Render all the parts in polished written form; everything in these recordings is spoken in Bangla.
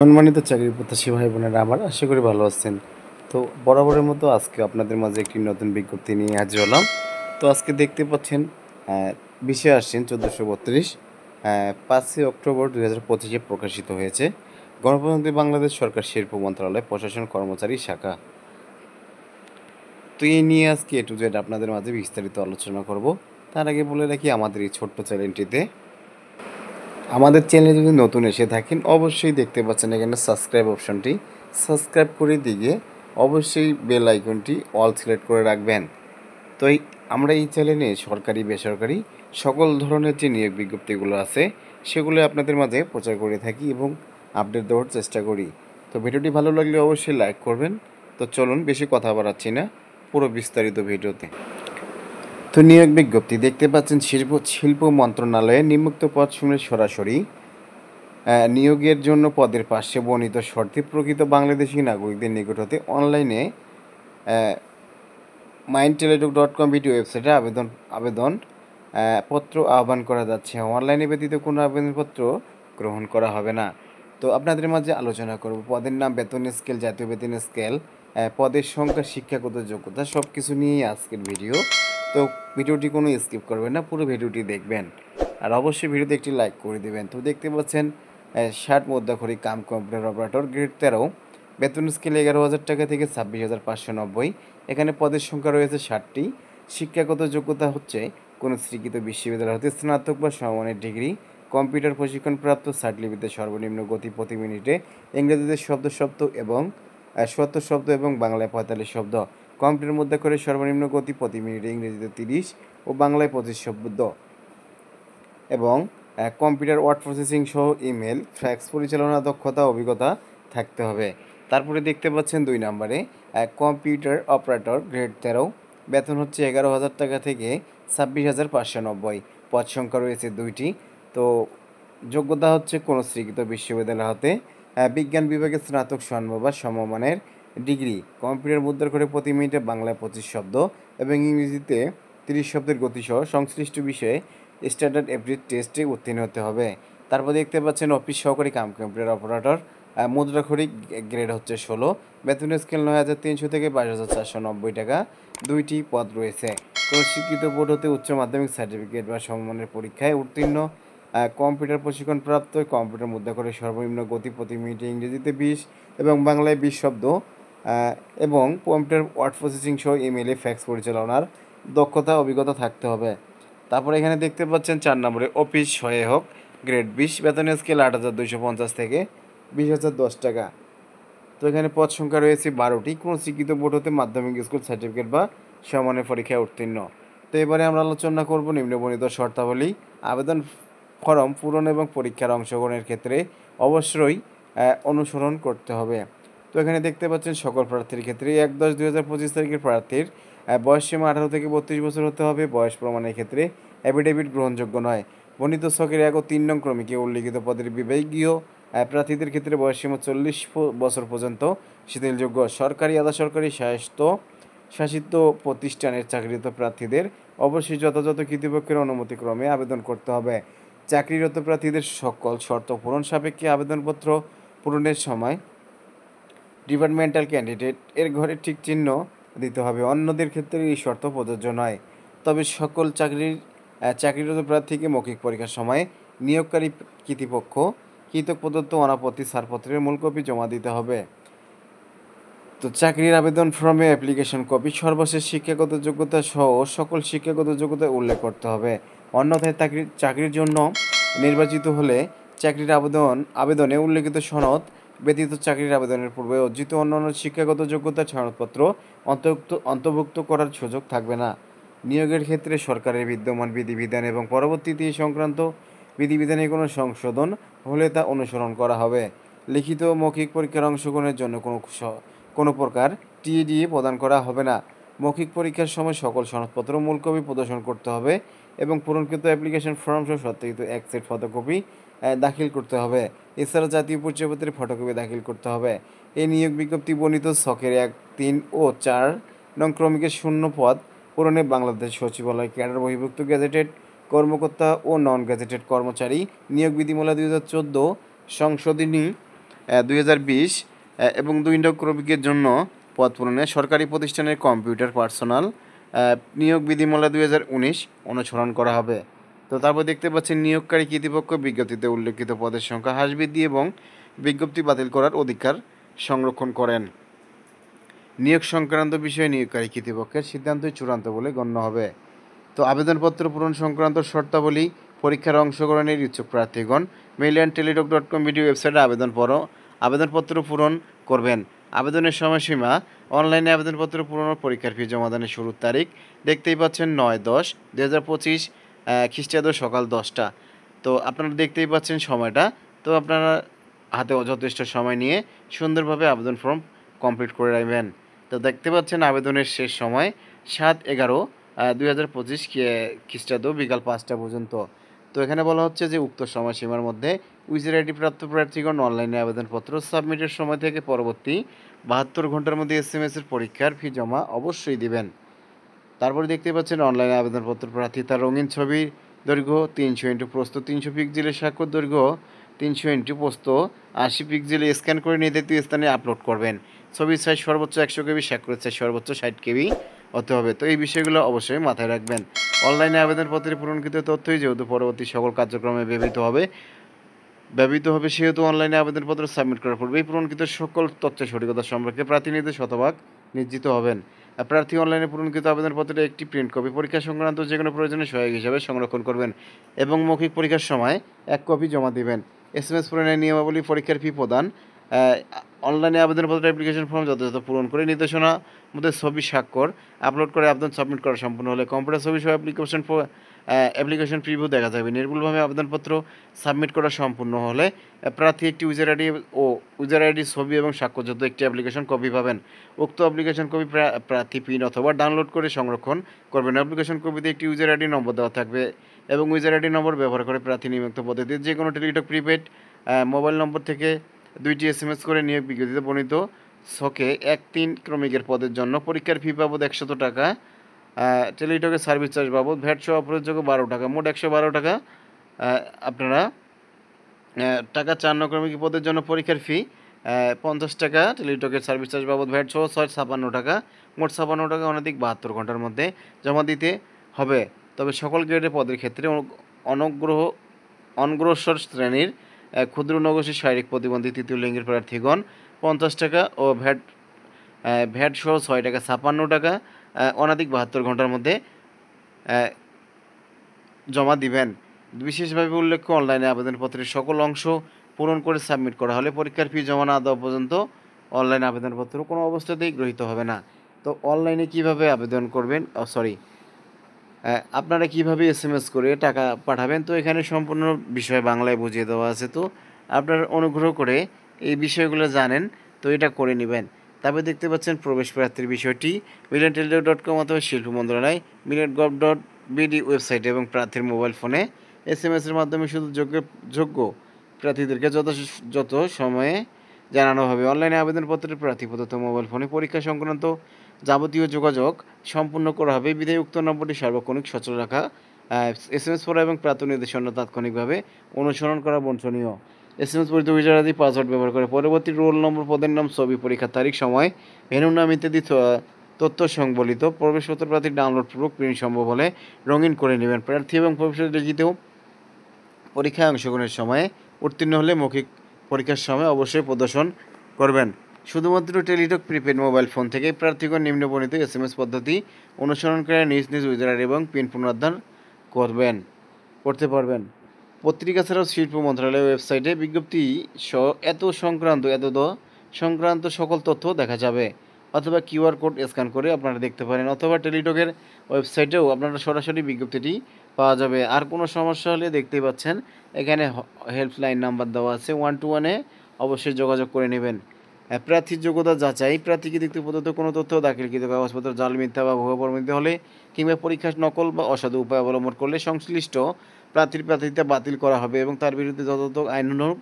সম্মানিত চাকরি প্রত্যাশী ভাই বোনেরা আমার আশা করি ভালো আছেন। তো বরাবরের মতো আজকে আপনাদের মাঝে একটি নতুন বিজ্ঞপ্তি নিয়ে হাজির হলাম। তো আজকে দেখতে পাচ্ছেন ২০শে আশ্বিন ১৪৩২ ৫ই অক্টোবর ২০২৫ প্রকাশিত হয়েছে। গণপ্রজাতন্ত্রী বাংলাদেশ সরকার শিল্প মন্ত্রণালয় প্রশাসন কর্মচারী শাখা। তো এই নিয়ে আজকে A to Z আপনাদের মাঝে বিস্তারিত আলোচনা করব। তার আগে বলে রাখি আমাদের এই ছোট্ট চ্যানেলটিতে আমাদের চ্যানেলে যদি নতুন এসে থাকেন অবশ্যই দেখতে পাচ্ছেন এখানে সাবস্ক্রাইব অপশনটি সাবস্ক্রাইব করে দিয়ে অবশ্যই বেল আইকনটি অল সিলেক্ট করে রাখবেন। তো আমরা এই চ্যানেলে সরকারি বেসরকারি সকল ধরনের যে নিয়োগ বিজ্ঞপ্তিগুলো আছে সেগুলো আপনাদের মাঝে প্রচার করে থাকি এবং আপডেট দেওয়ার চেষ্টা করি। তো ভিডিওটি ভালো লাগলে অবশ্যই লাইক করবেন। তো চলুন বেশি কথা বাড়াচ্ছি না, পুরো বিস্তারিত ভিডিওতে। তো নিয়োগ বিজ্ঞপ্তি দেখতে পাচ্ছেন শিল্প মন্ত্রণালয়ে নিম্নোক্ত পদসমূহে সরাসরি নিয়োগের জন্য পদের পাশে বর্ণিত শর্তে প্রকৃত বাংলাদেশি নাগরিকদের নিকট হতে অনলাইনে myintellectual.com ভিডিও ওয়েবসাইটে আবেদন পত্র আহ্বান করা যাচ্ছে। অনলাইনে ব্যতীত কোনো আবেদনপত্র গ্রহণ করা হবে না। তো আপনাদের মাঝে আলোচনা করব পদের নাম, বেতন স্কেল, জাতীয় বেতন স্কেল, পদের সংখ্যা, শিক্ষাগত যোগ্যতা সব কিছু নিয়েই আজকের ভিডিও। তো ভিডিওটি কোনো স্কিপ করবেন না, পুরো ভিডিওটি দেখবেন আর অবশ্যই ভিডিওতে একটি লাইক করে দেবেন। তো দেখতে পাচ্ছেন 60 মুদ্রাখড়ি কাম কম্পিউটার অপারেটর গ্রেড 13, বেতন স্কেল 11,000 টাকা থেকে 26,590। এখানে পদের সংখ্যা রয়েছে 60টি। শিক্ষাগত যোগ্যতা হচ্ছে কোনো স্বীকৃত বিশ্ববিদ্যালয় হতে স্নাতক বা সমমানের ডিগ্রি, কম্পিউটার প্রশিক্ষণপ্রাপ্ত, সার্টিফিকেটে সর্বনিম্ন গতি প্রতি মিনিটে ইংরেজিতে শব্দ এবং ৭০ শব্দ এবং বাংলায় ৪৫ শব্দ, কম্পিউটার মধ্যে করে সর্বনিম্ন গতি প্রতি মিনিটে ইংরেজিতে ৩০ ও বাংলায় ২৫ শব্দ এবং কম্পিউটার ওয়ার্ড প্রসেসিং সহ ইমেল ফ্যাক্স পরিচালনা দক্ষতা অভিজ্ঞতা থাকতে হবে। তারপরে দেখতে পাচ্ছেন ২ নম্বরে কম্পিউটার অপারেটর গ্রেড 13, বেতন হচ্ছে 11,000 টাকা থেকে 26,590। পদ সংখ্যা রয়েছে 2টি। তো যোগ্যতা হচ্ছে কোনো স্বীকৃত বিশ্ববিদ্যালয় হতে বিজ্ঞান বিভাগে স্নাতক বা সমমানের ডিগ্রি, কম্পিউটার মুদ্রা করে প্রতি মিনিটে বাংলায় 25 শব্দ এবং ইংরেজিতে 30 শব্দের গতিসহ সংশ্লিষ্ট বিষয়ে স্ট্যান্ডার্ড এপ্টিটিউড টেস্টে উত্তীর্ণ হতে হবে। তারপর দেখতে পাচ্ছেন অফিস সহকারী কাম কম্পিউটার অপারেটর মুদ্রাখড়ি গ্রেড হচ্ছে 16, বেতন স্কেল 9,300 থেকে 22,490 টাকা। 2টি পদ রয়েছে। কোনো স্বীকৃত বোর্ড হতে উচ্চ মাধ্যমিক সার্টিফিকেট বা সমমানের পরীক্ষায় উত্তীর্ণ, কম্পিউটার প্রশিক্ষণপ্রাপ্ত, কম্পিউটার মুদ্রা করে সর্বনিম্ন গতি প্রতি মিনিটে ইংরেজিতে 20 এবং বাংলায় 20 শব্দ, এবং কম্পিউটার ওয়ার্ড প্রসেসিং সহ ইমেলে ফ্যাক্স পরিচালনার দক্ষতা অভিজ্ঞতা থাকতে হবে। তারপরে এখানে দেখতে পাচ্ছেন 4 নম্বরে অফিস সহায়ক গ্রেড 20, বেতন স্কেল 8,250 থেকে 20,010 টাকা। তো এখানে পদ সংখ্যা রয়েছে 12টি। কোনো স্বীকৃত বোর্ড হতে মাধ্যমিক স্কুল সার্টিফিকেট বা সমমানের পরীক্ষায় উত্তীর্ণ। তো এবারে আমরা আলোচনা করব নিম্নবর্ণিত শর্তাবলী। আবেদন ফরম পূরণ এবং পরীক্ষার অংশগ্রহণের ক্ষেত্রে অবশ্যই অনুসরণ করতে হবে। তো এখানে দেখতে পাচ্ছেন সকল প্রার্থীর ক্ষেত্রে 1/10/2025 তারিখের প্রার্থীর বয়সসীমা 18 থেকে 32 বছর হতে হবে। বয়স প্রমাণের ক্ষেত্রে অ্যাফিডেভিট গ্রহণযোগ্য নয়। বর্ণিত ছকের 1 ও 3 নং ক্রমিকে উল্লিখিত পদের বিভাগীয় প্রার্থীদের ক্ষেত্রে বয়সসীমা 40 বছর পর্যন্ত শিথিলযোগ্য। সরকারি আধা সরকারি শাসিত প্রতিষ্ঠানের চাকরিরত প্রার্থীদের অবশ্যই যথাযথ কর্তৃপক্ষের অনুমতিক্রমে আবেদন করতে হবে। চাকরিরত প্রার্থীদের সকল শর্ত পূরণ সাপেক্ষে আবেদনপত্র পূরণের সময় ডিপার্টমেন্টাল ক্যান্ডিডেট এর ঘরে ঠিক চিহ্ন দিতে হবে। অন্যদের ক্ষেত্রে এই শর্ত প্রযোজ্য নয়। তবে সকল চাকরিরত প্রার্থীকে মৌখিক পরীক্ষার সময় নিয়োগকারী কর্তৃপক্ষ কৃতক প্রদত্ত অনাপত্তি ছাড়পত্রের মূল কপি জমা দিতে হবে। তো চাকরির আবেদন ফর্মে অ্যাপ্লিকেশন কপি, সর্বশেষ শিক্ষাগত যোগ্যতা সহ সকল শিক্ষাগত যোগ্যতা উল্লেখ করতে হবে। অন্যথায় চাকরির জন্য নির্বাচিত হলে চাকরির আবেদনে উল্লেখিত সনদ ব্যতীত চাকরির আবেদনের পূর্বে অর্জিত অন্যান্য শিক্ষাগত যোগ্যতার সনদপত্র অন্তর্ভুক্ত করার সুযোগ থাকবে না। নিয়োগের ক্ষেত্রে সরকারের বিদ্যমান বিধিবিধান এবং পরবর্তীতে এই সংক্রান্ত বিধিবিধানে কোনো সংশোধন হলে তা অনুসরণ করা হবে। লিখিত ও মৌখিক পরীক্ষার অংশগ্রহণের জন্য কোনো প্রকার টিএডিএ প্রদান করা হবে না। মৌখিক পরীক্ষার সময় সকল সনদপত্র মূল কপি প্রদর্শন করতে হবে এবং পূরণকৃত অ্যাপ্লিকেশন ফর্ম সহ সত্যায়িত এক সেট ফটোকপি দাখিল করতে হবে। এছাড়া জাতীয় পরিচয়পত্রের ফটোকপি দাখিল করতে হবে। এই নিয়োগ বিজ্ঞপ্তি বর্ণিত ছকের 1, 3 ও 4 নং ক্রমিকের শূন্য পদ পূরণে বাংলাদেশ সচিবালয় ক্যাডার বহির্ভুক্ত গেজেটেড কর্মকর্তা ও নন গেজেটেড কর্মচারী নিয়োগ বিধিমালা 2014 সংশোধনী 2020 এবং 2 নং ক্রমিকের জন্য পদ পূরণে সরকারি প্রতিষ্ঠানের কম্পিউটার পার্সোনাল নিয়োগ বিধিমালা 2019 অনুসরণ করা হবে। তো তারপর দেখতে পাচ্ছেন নিয়োগকারী কর্তৃপক্ষ বিজ্ঞপ্তিতে উল্লেখিত পদের সংখ্যা হ্রাস বৃদ্ধি এবং বিজ্ঞপ্তি বাতিল করার অধিকার সংরক্ষণ করেন। নিয়োগ সংক্রান্ত বিষয়ে নিয়োগকারী কর্তৃপক্ষের সিদ্ধান্তই চূড়ান্ত বলে গণ্য হবে। তো আবেদনপত্র পূরণ সংক্রান্ত শর্তাবলী পরীক্ষার অংশগ্রহণের ইচ্ছুক প্রার্থীগণ mail@teletalk.com ভিডিও ওয়েবসাইটে আবেদনপত্র পূরণ করবেন। আবেদনের সময়সীমা অনলাইনে আবেদনপত্র পূরণ ও পরীক্ষার ফি জমাদানের শুরুর তারিখ দেখতেই পাচ্ছেন 9/10/2025 খ্রিস্টাব্দ সকাল 10টা। তো আপনারা দেখতেই পাচ্ছেন সময়টা। তো আপনারা হাতে যথেষ্ট সময় নিয়ে সুন্দরভাবে আবেদন ফর্ম কমপ্লিট করে রাখবেন। তো দেখতে পাচ্ছেন আবেদনের শেষ সময় 7/11/2025 খ্রিস্টাব্দ বিকাল 5টা পর্যন্ত। তো এখানে বলা হচ্ছে যে উক্ত সময়সীমার মধ্যে ইউজার আইডি প্রাপ্ত প্রার্থীগণ অনলাইনে আবেদনপত্র সাবমিটের সময় থেকে পরবর্তী 72 ঘন্টার মধ্যে এসএমএসের পরীক্ষার ফি জমা অবশ্যই দিবেন। তারপরে দেখতে পাচ্ছেন অনলাইনে আবেদনপত্র প্রার্থী তার রঙিন ছবির দৈর্ঘ্য 300 × প্রস্থ 300 পিক্সেলের স্বাক্ষর দৈর্ঘ্য 300 × প্রস্থ 80 পিক্সেলে স্ক্যান করে নির্ধারিত স্থানে আপলোড করবেন। ছবির সাইজ সর্বোচ্চ 100 কেবি, স্বাক্ষরের সাইজ সর্বোচ্চ 60 কেবি হতে হবে। তো এই বিষয়গুলো অবশ্যই মাথায় রাখবেন। অনলাইনে আবেদনপত্রে পূরণকৃত তথ্যই যেহেতু পরবর্তী সকল কার্যক্রমে ব্যবহৃত হবে সেহেতু অনলাইনে আবেদনপত্র সাবমিট করার পূর্বেই পূরণকৃত সকল তথ্যের সঠিকতা সম্পর্কে প্রার্থী নিজে শতভাগ নিশ্চিত হবেন। প্রার্থী অনলাইনে পূরণকৃত আবেদনপত্রের একটি প্রিন্ট কপি পরীক্ষা সংক্রান্ত যে কোনো প্রয়োজনীয় সহায়ক হিসাবে সংরক্ষণ করবেন এবং মৌখিক পরীক্ষার সময় 1 কপি জমা দিবেন। এসএমএস পূরণের নিয়মাবলী পরীক্ষার ফি প্রদান অনলাইনে আবেদনপত্র অ্যাপ্লিকেশন ফর্ম যথাযথ পূরণ করে নির্দেশনা মধ্যে ছবি স্বাক্ষর আপলোড করে আবেদন সাবমিট করা সম্পূর্ণ হলে কম্পিউটার ছবি সহ অ্যাপ্লিকেশন প্রিভিউ দেখা যাবে। নির্ভুলভাবে আবেদনপত্র সাবমিট করা সম্পূর্ণ হলে প্রার্থী একটি ইউজার আইডি ছবি এবং স্বাক্ষরযুক্ত একটি অ্যাপ্লিকেশন কপি পাবেন। উক্ত অ্যাপ্লিকেশন কপি প্রার্থী প্রিন্ট অথবা ডাউনলোড করে সংরক্ষণ করবেন। অ্যাপ্লিকেশন কপিতে একটি ইউজার আইডি নম্বর দেওয়া থাকবে এবং ইউজার আইডি নম্বর ব্যবহার করে প্রার্থী নিম্নোক্ত পদ্ধতিতে যে কোনো টেলিটক প্রিপেড মোবাইল নম্বর থেকে 2টি এসএমএস করে নিয়োগ বিজ্ঞপ্তিতে বর্ণিত ছকে 1-3 ক্রমিকের পদের জন্য পরীক্ষার ফি বাবদ 100 টাকা, টেলিটকের সার্ভিস চার্জ বাবদ ভ্যাট সহ অপরিহার্য 12 টাকা, মোট 112 টাকা। আপনারা টাকা 4 নং ক্রমিক পদের জন্য পরীক্ষার ফি 50 টাকা, টেলিটকের সার্ভিস চার্জ বাবদ ভ্যাট সহ 56 টাকা, মোট 56 টাকা অনধিক 72 ঘন্টার মধ্যে জমা দিতে হবে। তবে সকল গ্রেডের পদের ক্ষেত্রে অনগ্রসর শ্রেণীর ক্ষুদ্র নগোষ্ঠী শারীরিক প্রতিবন্ধী তৃতীয় লিঙ্গের প্রার্থীগণ 50 টাকা ও ভ্যাট সহ 6 টাকা 56 টাকা অনধিক 72 ঘন্টার মধ্যে জমা দিবেন। বিশেষভাবে উল্লেখ্য অনলাইনে আবেদনপত্রের সকল অংশ পূরণ করে সাবমিট করা হলে পরীক্ষার ফি জমা না দেওয়া পর্যন্ত অনলাইন আবেদনপত্র কোনো অবস্থাতেই গৃহীত হবে না। তো অনলাইনে কিভাবে আবেদন করবেন আপনারা কিভাবে এসএমএস করে টাকা পাঠাবেন, তো এখানে সম্পূর্ণ বিষয় বাংলায় বুঝিয়ে দেওয়া আছে। তো আপনারা অনুগ্রহ করে এই বিষয়গুলো জানেন, তো এটা করে নেবেন। তারপরে দেখতে পাচ্ছেন প্রবেশ প্রার্থীর বিষয়টি mail@teletalk.com অথবা শিল্প মন্ত্রণালয় millet.gov.bd ওয়েবসাইটে এবং প্রার্থীর মোবাইল ফোনে এসএমএসের মাধ্যমে শুধু যোগ্য প্রার্থীদেরকে যত সময়ে জানানো হবে। অনলাইনে আবেদনপত্রের প্রার্থী প্রদত্ত মোবাইল ফোনে পরীক্ষা সংক্রান্ত যাবতীয় যোগাযোগ সম্পূর্ণ করা হবে। বিধায় উক্ত নম্বরটি সার্বক্ষণিক সচল রাখা, এসএমএস পড়া এবং প্রাপ্ত নির্দেশনা তাৎক্ষণিকভাবে অনুসরণ করা বাঞ্ছনীয়। এসএমএস পরিচিত ইউজার আইডি পাসওয়ার্ড ব্যবহার করে পরবর্তী রোল নম্বর, পদের নাম, ছবি, পরীক্ষার তারিখ, সময়, ভেন্যু নাম ইত্যাদি তথ্য সংবলিত প্রবেশপত্র প্রার্থীর ডাউনলোডপূর্বক প্রিন্ট সম্ভব হলে রঙিন করে নেবেন। প্রার্থী এবং প্রবেশপত্র লিখিত পরীক্ষায় অংশগ্রহণের সময়ে উত্তীর্ণ হলে মৌখিক পরীক্ষার সময় অবশ্যই প্রদর্শন করবেন। শুধুমাত্র টেলিটক প্রিপেড মোবাইল ফোন থেকে প্রার্থীগণ নিম্নবর্ণিত এসএমএস পদ্ধতি অনুসরণ করে নিজ ইউজার আইডি এবং পিন পুনরুদ্ধার করতে পারবেন। পত্রিকা ছাড়াও শিল্প মন্ত্রণালয়ের ওয়েবসাইটে বিজ্ঞপ্তি সহ সংক্রান্ত সকল তথ্য দেখা যাবে, অথবা কিউআর কোড স্ক্যান করে আপনারা দেখতে পারেন, অথবা টেলিটকের ওয়েবসাইটেও আপনারা সরাসরি বিজ্ঞপ্তিটি পাওয়া যাবে। আর কোনো সমস্যা হলে দেখতেই পাচ্ছেন এখানে হেল্পলাইন নাম্বার দেওয়া আছে, 121-এ অবশ্যই যোগাযোগ করে নেবেন। প্রার্থীর যোগ্যতা যাচাই, প্রার্থীকে দেখতে প্রদত্ত কোনো তথ্য দাখিলকৃত কাগজপত্র জাল, মিথ্যা বা ভুয়া প্রমাণিত হলে কিংবা পরীক্ষা নকল বা অসাধু উপায় অবলম্বন করলে সংশ্লিষ্ট প্রার্থীতা বাতিল করা হবে এবং তার বিরুদ্ধে যথাযথ আইনানুগ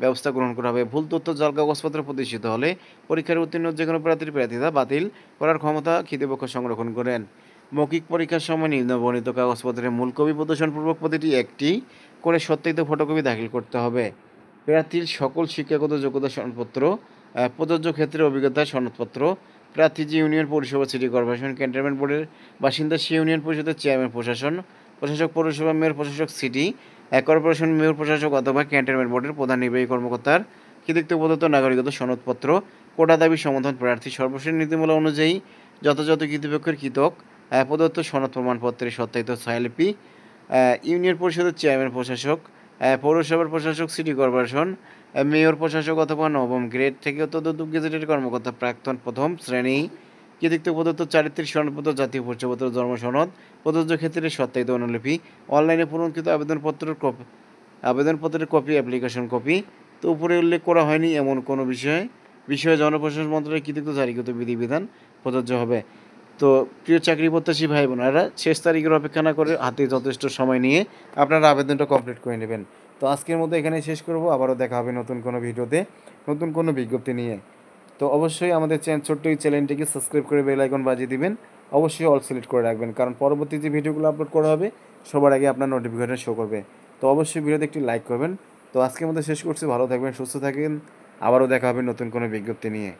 ব্যবস্থা গ্রহণ করা হবে। ভুল তথ্য, জাল কাগজপত্র প্রদর্শিত হলে পরীক্ষার উত্তীর্ণ যে কোনো প্রার্থীতা বাতিল করার ক্ষমতা কর্তৃপক্ষ সংরক্ষণ করেন। মৌখিক পরীক্ষার সময় নিম্নবর্ণিত কাগজপত্রের মূল কপি প্রদর্শনপূর্বক প্রতিটি একটি করে সত্যায়িত ফটোকপি দাখিল করতে হবে। প্রার্থীর সকল শিক্ষাগত যোগ্যতা সনদপত্র, প্রযোজ্য ক্ষেত্রে অভিজ্ঞতা সনদপত্র, প্রার্থী যে ইউনিয়ন পরিষদা, সিটি কর্পোরেশন, ক্যান্টনমেন্ট বোর্ডের বাসিন্দা সে ইউনিয়ন পরিষদের চেয়ারম্যান, প্রশাসক পৌরসভা মেয়র, প্রশাসক সিটি কর্পোরেশন মেয়র, প্রশাসক অথবা ক্যান্টনমেন্ট বোর্ডের প্রধান নির্বাহী কর্মকর্তার কৃতিত্ব প্রদত্ত নাগরিকত্ব সনদপত্র, কোটা দাবি সমাধান, প্রার্থী সর্বশেষ নীতিমালা অনুযায়ী যথাযথ কর্তৃপক্ষের কৃতক প্রদত্ত সনদ প্রমাণপত্রের সত্যায়িত ছায়ালিপি, ইউনিয়ন পরিষদের চেয়ারম্যান, প্রশাসক, পৌরসভার প্রশাসক, সিটি কর্পোরেশন মেয়র, প্রশাসক অথবা নবম গ্রেড থেকে তদুর্ধ্ব গেজেটেড কর্মকর্তা, প্রাক্তন প্রথম শ্রেণী কৃতিত্ব প্রদত্ত চারিত্রিক সনদপত্র, জাতীয় পরিচয়পত্র, জন্ম সনদ, প্রযোজ্য ক্ষেত্রে সত্যায়িত অনুলিপি, অনলাইনে পূরণকৃত আবেদনপত্রের কপি, অ্যাপ্লিকেশন কপি। তো উপরে উল্লেখ করা হয়নি এমন কোনো বিষয়ে জনপ্রশাসন মন্ত্রণালয়ের কৃতিত্ব জারিকৃত বিধিবিধান প্রযোজ্য হবে। তো প্রিয় চাকরি প্রত্যাশী ভাই বোনেরা, শেষ তারিখের অপেক্ষা না করে হাতে যথেষ্ট সময় নিয়ে আপনারা আবেদনটা কমপ্লিট করে নেবেন। তো আজকের মতো এখানে শেষ করব, আবারও দেখা হবে নতুন কোনো ভিডিওতে, নতুন কোনো বিজ্ঞপ্তি নিয়ে। তো অবশ্যই আমাদের ছোট্ট এই চ্যানেলটিকে সাবস্ক্রাইব করে বেল আইকন বাজিয়ে দিবেন, অবশ্যই অল সিলেক্ট করে রাখবেন, কারণ পরবর্তী যে ভিডিওগুলো আপলোড করা হবে সবার আগে আপনার নোটিফিকেশন শো করবে। তো অবশ্যই ভিডিওতে একটি লাইক করবেন। তো আজকের মতো শেষ করছি, ভালো থাকবেন, সুস্থ থাকবেন, আবারও দেখা হবে নতুন কোনো বিজ্ঞপ্তি নিয়ে।